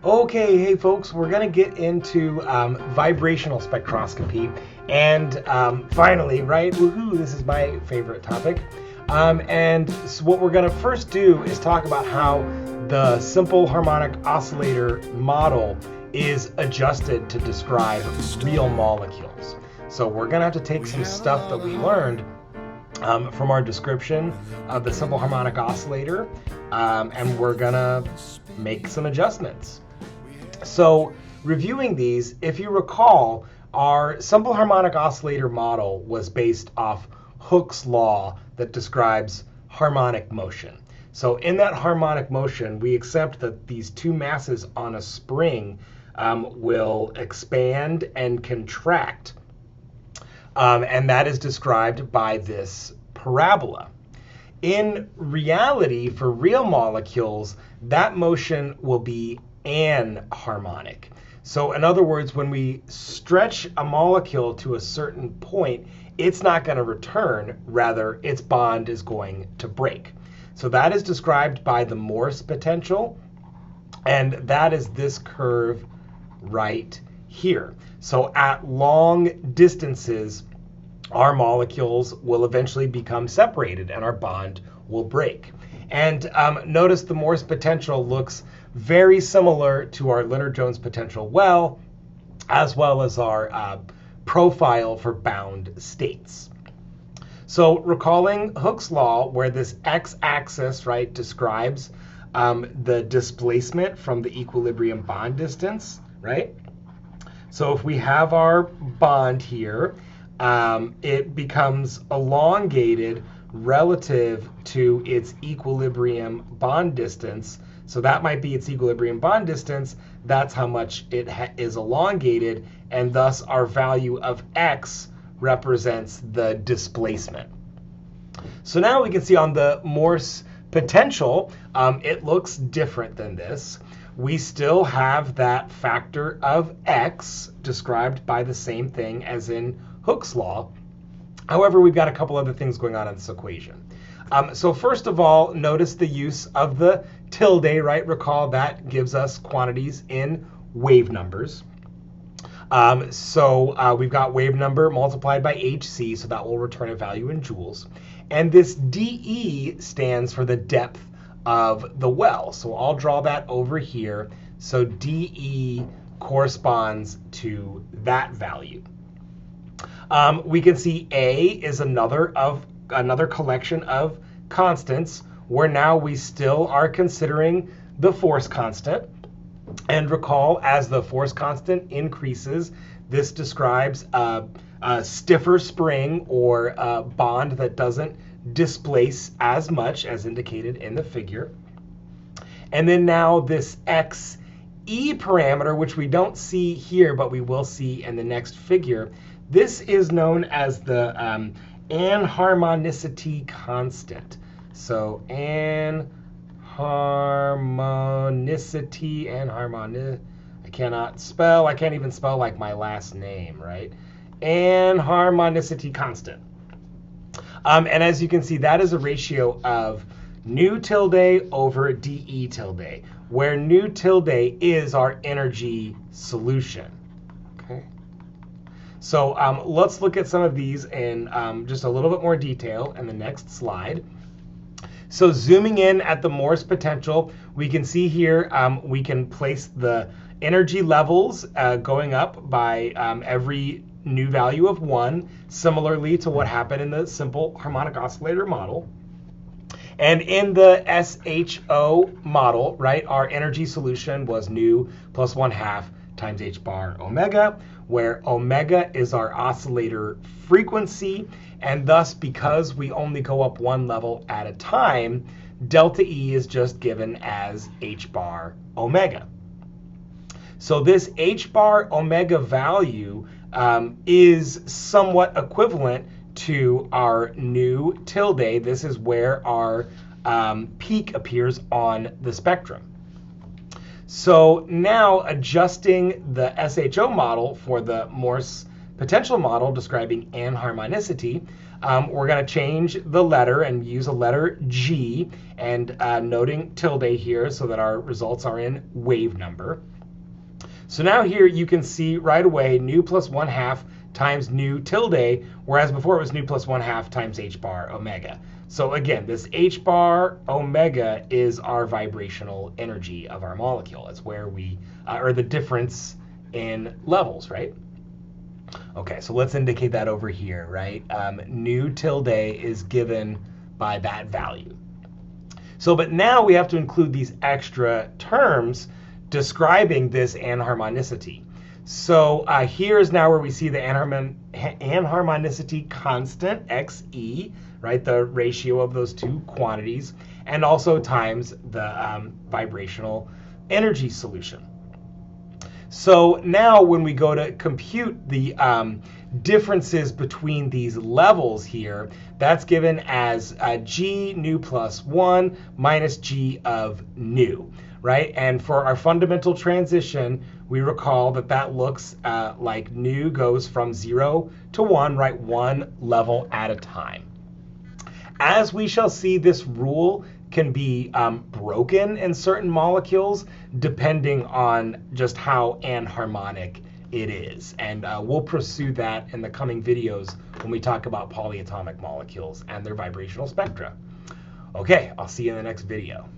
Okay, hey folks, we're going to get into vibrational spectroscopy. And finally, right, woohoo, this is my favorite topic. And so what we're going to first do is talk about how the simple harmonic oscillator model is adjusted to describe real molecules. So we're going to have to take some stuff that we learned from our description of the simple harmonic oscillator, and we're going to make some adjustments. So reviewing these, if you recall, our simple harmonic oscillator model was based off Hooke's law that describes harmonic motion. So in that harmonic motion, we accept that these two masses on a spring will expand and contract. And that is described by this parabola. In reality, for real molecules, that motion will be anharmonic. So in other words, when we stretch a molecule to a certain point, it's not going to return. Rather, its bond is going to break. So that is described by the Morse potential, and that is this curve right here. So at long distances, our molecules will eventually become separated and our bond will break. And notice the Morse potential looks very similar to our Lennard-Jones potential as well as our profile for bound states. So recalling Hooke's law, where this x-axis, right, describes the displacement from the equilibrium bond distance, right? So if we have our bond here, it becomes elongated relative to its equilibrium bond distance. So that might be its equilibrium bond distance. That's how much it is elongated, and thus our value of x represents the displacement. So now we can see on the Morse potential, it looks different than this. We still have that factor of x described by the same thing as in Hooke's law. However, we've got a couple other things going on in this equation. So first of all, notice the use of the tilde, right? Recall that gives us quantities in wave numbers. So we've got wave number multiplied by hc, so that will return a value in joules. And this dE stands for the depth of the well. So I'll draw that over here. So dE corresponds to that value. We can see A is another collection of constants, where now we still are considering the force constant. And recall, as the force constant increases, this describes a stiffer spring or a bond that doesn't displace as much as indicated in the figure. And then now this XE parameter, which we don't see here, but we will see in the next figure, this is known as the anharmonicity constant. So anharmonicity, I can't even spell like my last name, right? Anharmonicity constant. And as you can see, that is a ratio of nu tilde over dE tilde, where nu tilde is our energy solution. Okay. So let's look at some of these in just a little bit more detail in the next slide. So zooming in at the Morse potential, we can see here we can place the energy levels going up by every new value of 1, similarly to what happened in the simple harmonic oscillator model. And in the SHO model, right, our energy solution was nu plus 1/2 times h bar omega, where omega is our oscillator frequency, and thus, because we only go up one level at a time, delta E is just given as h bar omega. So this h bar omega value is somewhat equivalent to our nu tilde. This is where our peak appears on the spectrum. So now adjusting the SHO model for the Morse potential model describing anharmonicity, we're going to change the letter and use a letter G, and noting tilde here so that our results are in wave number. So now here you can see right away nu plus 1/2 times nu tilde, whereas before it was nu plus 1/2 times h bar omega. So again, this h bar omega is our vibrational energy of our molecule. It's where we, or the difference in levels, right? Okay, so let's indicate that over here, right? Nu tilde is given by that value. So, but now we have to include these extra terms describing this anharmonicity. So here's now where we see the anharmonicity constant, Xe, right? The ratio of those two quantities, and also times the vibrational energy solution. So now when we go to compute the differences between these levels here, that's given as G nu plus 1 minus G of nu, right? And for our fundamental transition, we recall that that looks like nu goes from 0 to 1, right? One level at a time. As we shall see, this rule can be broken in certain molecules depending on just how anharmonic it is. And we'll pursue that in the coming videos when we talk about polyatomic molecules and their vibrational spectra. Okay, I'll see you in the next video.